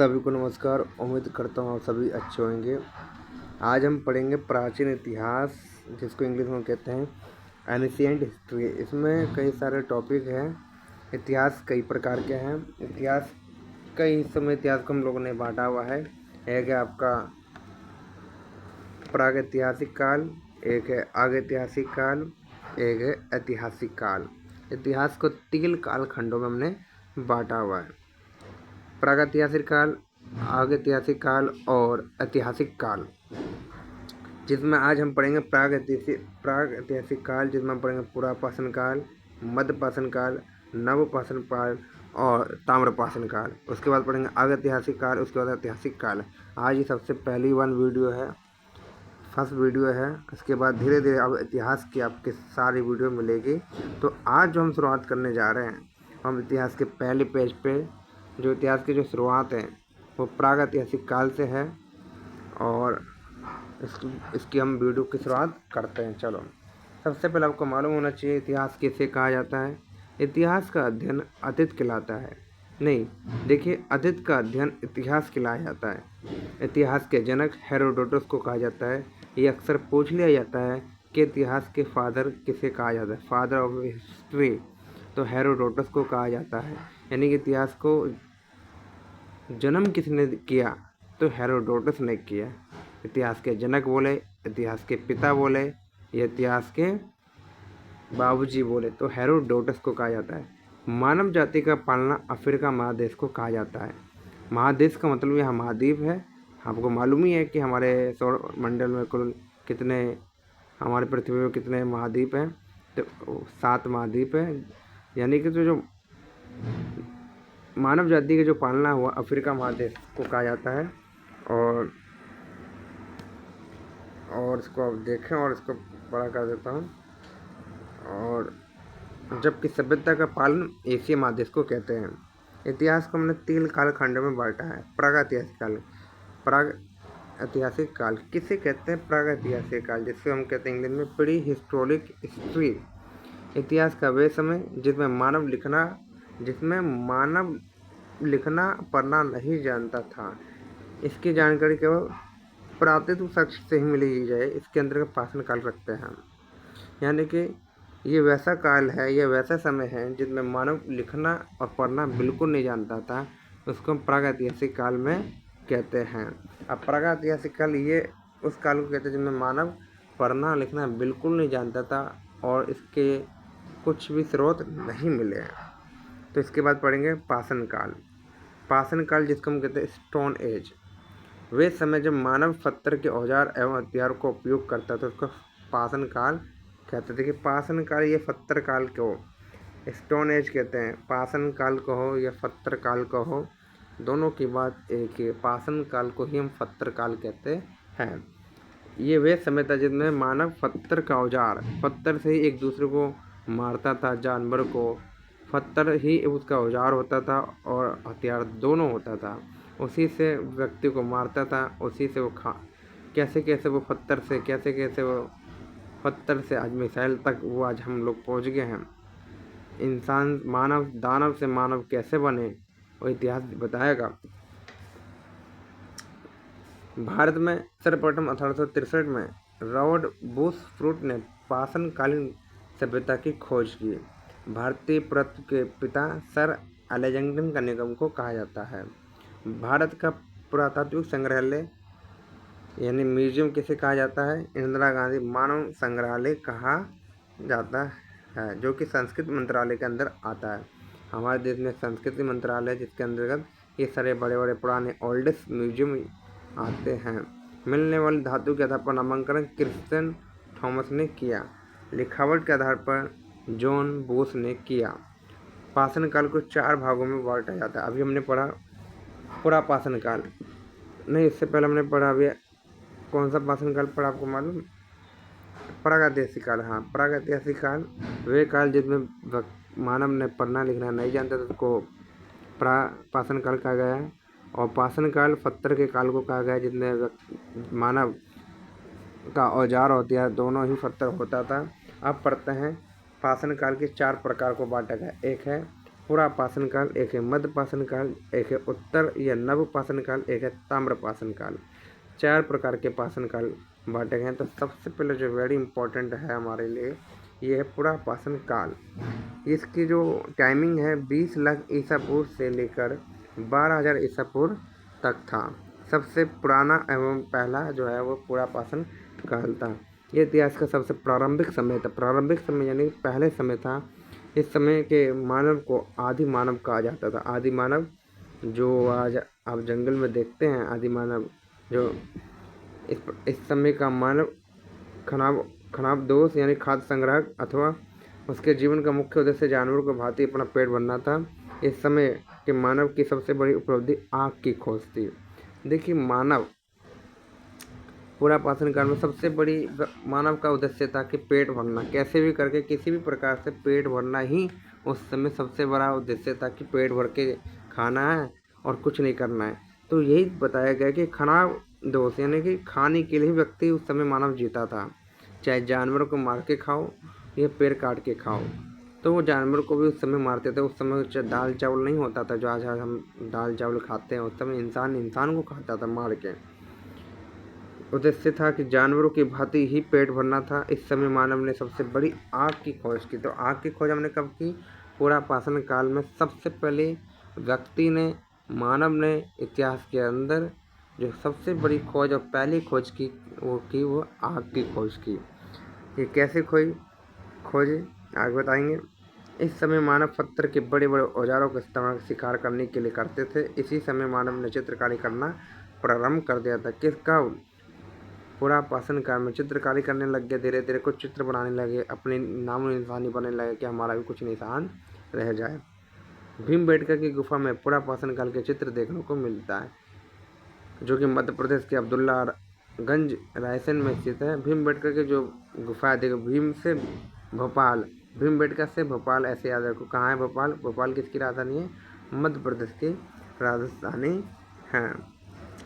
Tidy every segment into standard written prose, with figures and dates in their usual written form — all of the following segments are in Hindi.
सभी को नमस्कार। उम्मीद करता हूँ आप सभी अच्छे होंगे। आज हम पढ़ेंगे प्राचीन इतिहास, जिसको इंग्लिश में कहते हैं एनिशिएंट हिस्ट्री। इसमें कई सारे टॉपिक हैं। इतिहास कई प्रकार के हैं। इतिहास कई हिस्सों में इतिहास को हम लोगों ने बांटा हुआ है। एक है आपका प्रागैतिहासिक काल, एक है आगैतिहासिक काल, एक है ऐतिहासिक काल। इतिहास को 3 कालखंडों में हमने बांटा हुआ है: प्रागैतिहासिक काल, आगैतिहासिक काल और ऐतिहासिक काल। जिसमें आज हम पढ़ेंगे प्रागैतिहासिक काल, जिसमें हम पढ़ेंगे पुरापाषाण काल, मध्यपाषाण काल, नवपाषाण काल और ताम्रपाषाण काल। उसके बाद पढ़ेंगे आगैतिहासिक काल, उसके बाद ऐतिहासिक काल। आज ये सबसे पहली वीडियो है, फर्स्ट वीडियो है। इसके बाद धीरे धीरे अब इतिहास की आपके सारी वीडियो मिलेगी। तो आज जो हम शुरुआत करने जा रहे हैं, हम इतिहास के पहले पेज पे जो इतिहास की जो शुरुआत है वो प्रागैतिहासिक काल से है और इसकी हम वीडियो की शुरुआत करते हैं। चलो, सबसे पहले आपको मालूम होना चाहिए इतिहास किसे कहा जाता है। इतिहास का अध्ययन अतीत कहलाता है। नहीं, देखिए, अतीत का अध्ययन इतिहास कहलाया जाता है। इतिहास के जनक हेरोडोटस को कहा जाता है। ये अक्सर पूछ लिया जाता है कि इतिहास के फादर किसे कहा जाता है, फादर ऑफ हिस्ट्री। तो हेरोडोटस को कहा जाता है। यानी कि इतिहास को जन्म किसने किया, तो हेरोडोटस ने किया। इतिहास के जनक बोले, इतिहास के पिता बोले या इतिहास के बाबूजी बोले तो हेरोडोटस को कहा जाता है। मानव जाति का पालना अफ्रीका महादेश को कहा जाता है। महादेश का मतलब यह महाद्वीप है। आपको मालूम ही है कि हमारे सौर मंडल में कुल कितने, हमारे पृथ्वी में कितने महाद्वीप हैं, तो 7 महाद्वीप हैं। यानी कि जो मानव जाति की जो पालना हुआ अफ्रीका महादेश को कहा जाता है। और इसको आप देखें और इसको बड़ा कर देता हूँ। और जबकि सभ्यता का पालन एशिया महादेश को कहते हैं। इतिहास को हमने 3 कालखंडों में बांटा है। प्रागैतिहासिक काल, प्रागैतिहासिक काल किसे कहते हैं? प्रागैतिहासिक काल, जिसको हम कहते हैं इंग्लिश में प्री हिस्टोरिक हिस्ट्री। इतिहास का वे समय जिसमें मानव लिखना पढ़ना नहीं जानता था। इसकी जानकारी केवल पुरातत्व साक्ष्य से ही मिली जाए। इसके अंदर पाषाण काल रखते हैं हम। यानी कि ये वैसा काल है, ये वैसा समय है जिसमें मानव लिखना और पढ़ना बिल्कुल नहीं जानता था। उसको हम प्रागैतिहासिक काल में कहते हैं। अब प्रागैतिहासिक काल ये उस काल को कहते हैं जिसमें मानव पढ़ना लिखना बिल्कुल नहीं जानता था और इसके कुछ भी स्रोत नहीं मिले हैं। तो इसके बाद पढ़ेंगे पाषाण काल। पाषाण काल जिसको हम कहते हैं स्टोन एज। वे समय जब मानव पत्थर के औजार एवं हथियारों का उपयोग करता था, उसको पाषाण काल कहते थे। कि पाषाण काल ये पत्थर काल को स्टोन एज कहते हैं। पाषाण काल कहो या पत्थर काल कहो, दोनों की बात एक ही। पाषाण काल को ही हम पत्थर काल कहते हैं। ये वे समय था जिसमें मानव पत्थर का औजार, पत्थर से ही एक दूसरे को मारता था। जानवर को पत्थर ही उसका औजार होता था और हथियार दोनों होता था। उसी से व्यक्ति को मारता था, उसी से वो कैसे वो पत्थर से आज मिसाइल तक वो आज हम लोग पहुँच गए हैं। इंसान दानव से मानव कैसे बने, वो इतिहास बताएगा। भारत में सर्वप्रथम 1863 में रॉबर्ट बुशफूट ने पाषाण कालीन सभ्यता की खोज की। भारतीय पुरातत्व के पिता सर अलेक्जेंडर कनिंघम को कहा जाता है। भारत का पुरातात्विक संग्रहालय यानी म्यूजियम किसे कहा जाता है? इंदिरा गांधी मानव संग्रहालय कहा जाता है, जो कि संस्कृति मंत्रालय के अंदर आता है। हमारे देश में संस्कृति मंत्रालय जिसके अंतर्गत ये सारे बड़े बड़े पुराने ओल्डेस्ट म्यूजियम आते हैं। मिलने वाली धातु के आधार पर नामांकन क्रिश्चियन थॉमस ने किया। लिखावट के आधार पर जॉन बोस ने किया। पाषाण काल को 4 भागों में बांटा जाता है। अभी हमने पढ़ा पुरापाषाण काल, नहीं, इससे पहले हमने पढ़ा अभी कौन सा पाषाण काल पढ़ा आपको मालूम? प्रागैतिहासिक काल। हाँ, प्रागैतिहासिक काल वे काल जिसमें मानव ने पढ़ना लिखना नहीं जानता था, उसको पाषाण काल कहा गया है। और पाषाण काल पत्थर के काल को कहा गया है, जिसमें मानव का औजार होती है, दोनों ही पत्थर होता था। अब पढ़ते हैं पाषाण काल के 4 प्रकार को बांटा गया। एक है पुरापाषाण काल, एक है मध्यपाषाण काल, एक है उत्तर या नवपाषाण काल, एक है ताम्रपाषाण काल। 4 प्रकार के पाषाण काल बांटे गए हैं। तो सबसे पहले जो वेरी इंपॉर्टेंट है हमारे लिए, ये है पुरापाषाण काल। इसकी जो टाइमिंग है 20 लाख ईसा पूर्व से लेकर 12,000 ईसा पूर्व तक था। सबसे पुराना एवं पहला जो है वो पुरापाषाण काल था। ये इतिहास का सबसे प्रारंभिक समय था। प्रारंभिक समय यानी पहले समय था। इस समय के मानव को आदि मानव कहा जाता था। आदि मानव जो आज आप जंगल में देखते हैं, आदि मानव जो इस समय का मानव खनाब दोष यानी खाद्य संग्रह अथवा उसके जीवन का मुख्य उद्देश्य जानवरों को भांति अपना पेट भरना था। इस समय के मानव की सबसे बड़ी उपलब्धि आग की खोज थी। देखिए, मानव पुरापाषाण काल में सबसे बड़ी मानव का उद्देश्य था कि पेट भरना, कैसे भी करके किसी भी प्रकार से पेट भरना ही उस समय सबसे बड़ा उद्देश्य था कि पेट भर के खाना है और कुछ नहीं करना है। तो यही बताया गया कि खाना दोष यानी कि खाने के लिए व्यक्ति उस समय मानव जीता था, चाहे जानवरों को मार के खाओ या पेड़ काट के खाओ। तो वो जानवरों को भी उस समय मारते थे। उस समय दाल चावल नहीं होता था जो आज हम दाल चावल खाते हैं। उस समय इंसान को खाता था मार के। उद्देश्य था कि जानवरों की भांति ही पेट भरना था। इस समय मानव ने सबसे बड़ी आग की खोज की। तो आग की खोज हमने कब की? पुरापाषाण काल में सबसे पहले व्यक्ति ने, मानव ने इतिहास के अंदर जो सबसे बड़ी खोज और पहली खोज की वो आग की खोज की। ये कैसे खोज आगे बताएंगे। इस समय मानव पत्थर के बड़े बड़े औजारों का इस्तेमाल शिकार करने के लिए करते थे। इसी समय मानव ने चित्रकारी करना प्रारंभ कर दिया था। किसका? पुरापाषाण काल में चित्रकारी करने लग गए। धीरे धीरे कुछ चित्र बनाने लगे, अपनी नामो निशानी बनने लगे कि हमारा भी कुछ निशान रह जाए। भीमबेटका की गुफा में पुरापाषाण काल के चित्र देखने को मिलता है, जो कि मध्य प्रदेश के अब्दुल्लागंज रायसेन में स्थित है। भीमबेटका की जो गुफा है, देखो, भीम से भोपाल, भीमबेटका से भोपाल, ऐसे याद रखो। कहाँ है भोपाल? भोपाल किसकी राजधानी है? मध्य प्रदेश की राजधानी है।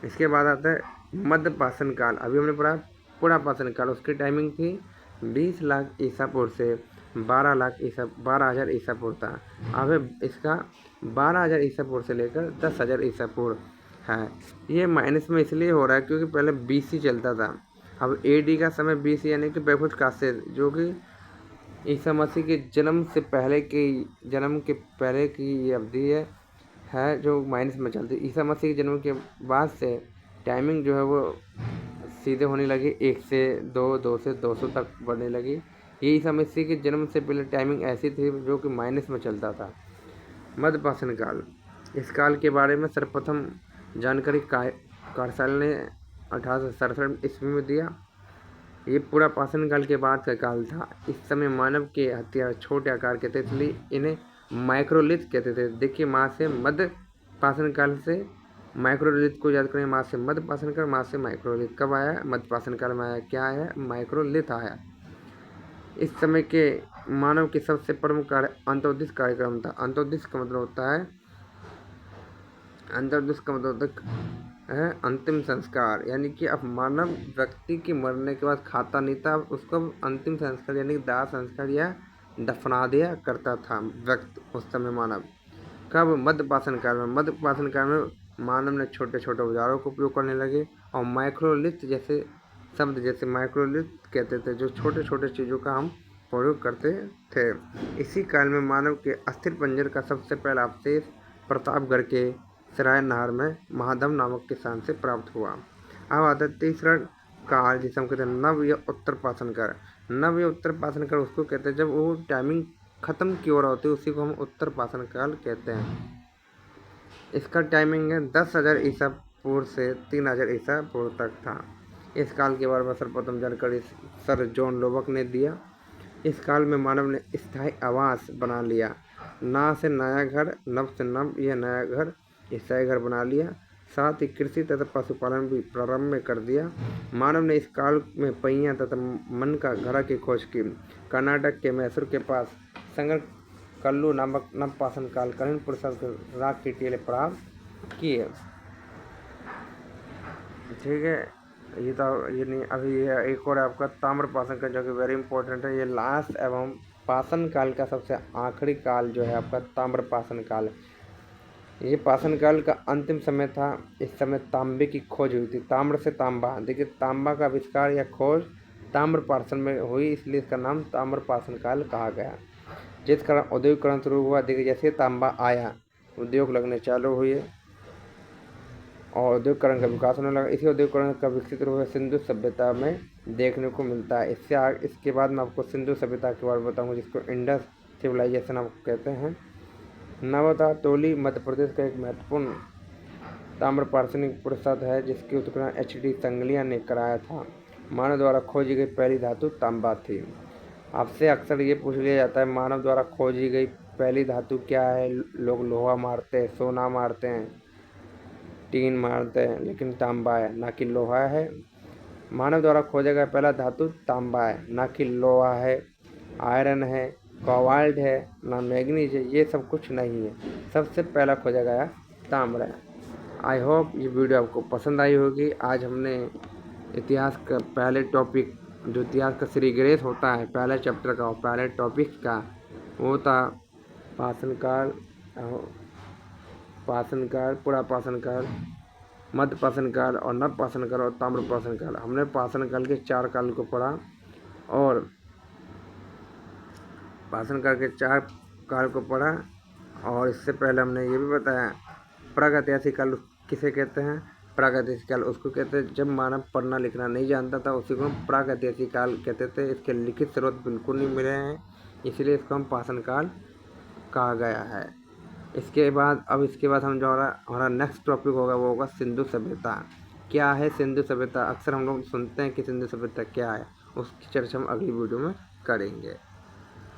इसके बाद आता है मध्यपाषाण काल। अभी हमने पढ़ा पुरापाषाण काल, उसकी टाइमिंग थी 20 लाख ईसा पूर्व से 12,000 ईसा पूर्व था। अब इसका 12,000 ईसा पूर्व से लेकर 10,000 ईसा पूर्व है। ये माइनस में इसलिए हो रहा है क्योंकि पहले BC चलता था। अब AD का समय BC यानी कि बैकुंठ कासिर, जो कि ईसा मसीह के जन्म के पहले की अवधि है जो माइनस में चलती। ईसा मसीह के जन्म के बाद से टाइमिंग जो है वो सीधे होने लगी, 1 से 2, 2 से 200 तक बढ़ने लगी। ये ईसा मसीह के जन्म से पहले टाइमिंग ऐसी थी जो कि माइनस में चलता था। मध्यपाषाण काल, इस काल के बारे में सर्वप्रथम जानकारी कार्साल ने 1867 ईस्वी में दिया। ये पुरापाषाण काल के बाद का काल था। इस समय मानव के हथियार छोटे आकार के थे, इसलिए इन्हें माइक्रोलिथ कहते थे। देखिए, माँ से मध्यपाषाण काल से माइक्रोलिथ को याद करें। माँ से मध्यपाषाण काल, माँ से माइक्रोलिथ कब आया? मध्यपाषाण काल में आया। क्या आया? माइक्रोलिथ आया। इस समय के मानव की सबसे प्रमुख कार्य अंत्योदय कार्यक्रम था। अंत्योदय का मतलब होता है अंतिम संस्कार, यानी कि अब मानव व्यक्ति के मरने के बाद खाता नहीं था, उसको अंतिम संस्कार यानी दाह संस्कार या दफना दिया करता था व्यक्ति उस समय मानव। कब? मध्यपाषाण काल में। मध्यपाषाण काल में मानव ने छोटे छोटे औजारों का उपयोग करने लगे और माइक्रोलिथ जैसे शब्द, जैसे माइक्रोलिथ कहते थे, जो छोटे छोटे चीज़ों का हम प्रयोग करते थे। इसी काल में मानव के अस्थिपंजर का सबसे पहला अवशेष प्रतापगढ़ के सराय नहर में महादम नामक किसान से प्राप्त हुआ। अब आता है तीसरा काल, जिसे हम कहते हैं नव या उत्तर पाषाण काल। नव या उत्तर पाषाण काल उसको कहते हैं जब वो टाइमिंग खत्म की ओर होती है, उसी को हम उत्तर पाषाण काल कहते हैं। इसका टाइमिंग है 10,000 ईसा पूर्व से 3,000 ईसा पूर्व तक था। इस काल के बारे में सर्वप्रथम जानकारी सर जॉन लोबक ने दिया। इस काल में मानव ने स्थायी आवास बना लिया। ना से नया घर, नव से नव, यह नया घर स्थायी घर बना लिया। साथ ही कृषि तथा पशुपालन भी प्रारंभ में कर दिया। मानव ने इस काल में पहिया तथा मन का घड़ा की खोज की। कर्नाटक के मैसूर के पास संगर कल्लू नामक नवपाषाण कालीन पुरुषार्थ राग की टेलें प्राप्त किए। ठीक है, ये नहीं। अभी ये एक और आपका ताम्रपाषाण का, जो कि वेरी इंपॉर्टेंट है। ये लास्ट एवं पाषाण काल का सबसे आखिरी काल जो है आपका ताम्र पाषाण काल। ये पाषाण काल का अंतिम समय था। इस समय तांबे की खोज हुई थी, ताम्र से तांबा। देखिए, तांबा का आविष्कार या खोज ताम्र पाषाण में हुई, इसलिए इसका नाम ताम्र पाषाण काल कहा गया। जिस कारण औद्योगिकरण शुरू हुआ, देखिए जैसे तांबा आया उद्योग लगने चालू हुए और औद्योगिकरण का विकास होने लगा। इसी औद्योगिकरण का विकसित रूप सिंधु सभ्यता में देखने को मिलता है। इसके बाद मैं आपको सिंधु सभ्यता के बारे में बताऊंगा, जिसको इंडस सिविलाइजेशन आप कहते हैं। नवादा तोली मध्य प्रदेश का एक महत्वपूर्ण ताम्र पाषाणिक प्रसाद है, जिसकी उत्खनन HD संगलिया ने कराया था। मानव द्वारा खोजी गई पहली धातु तांबा थी। आपसे अक्सर ये पूछ लिया जाता है, मानव द्वारा खोजी गई पहली धातु क्या है। लोग लोहा मारते हैं, सोना मारते हैं, टीन मारते हैं, लेकिन तांबा है, ना कि लोहा है। मानव द्वारा खोजा गया पहला धातु तांबा है, ना कि लोहा है, आयरन है, कोबाल्ट है, ना मैग्नीज है। ये सब कुछ नहीं है, सबसे पहला खोजा गया ताम्र है। आई होप ये वीडियो आपको पसंद आई होगी। आज हमने इतिहास का पहले टॉपिक, जो इतिहास का श्रीगणेश होता है पहले चैप्टर का और पहले टॉपिक का, वो था पाषाण काल, पाषाण काल, पुरा पाषाण काल, मध्य पाषाण काल और नव पाषाण काल और ताम्र पाषाण काल। हमने पाषाण काल के 4 काल को पढ़ा और पाषाण काल के 4 काल को पढ़ा। और इससे पहले हमने ये भी बताया प्रागैतिहासिक काल किसे कहते हैं। प्रागैतिहासिक काल उसको कहते हैं जब मानव पढ़ना लिखना नहीं जानता था, उसी को हम प्रागैतिहासिक काल कहते थे। इसके लिखित स्रोत बिल्कुल नहीं मिले हैं, इसलिए इसको हम पाषाण काल कहा गया है। इसके बाद हम जो हमारा नेक्स्ट टॉपिक होगा वो होगा सिंधु सभ्यता। क्या है सिंधु सभ्यता? अक्सर हम लोग सुनते हैं कि सिंधु सभ्यता क्या है, उसकी चर्चा हम अगली वीडियो में करेंगे।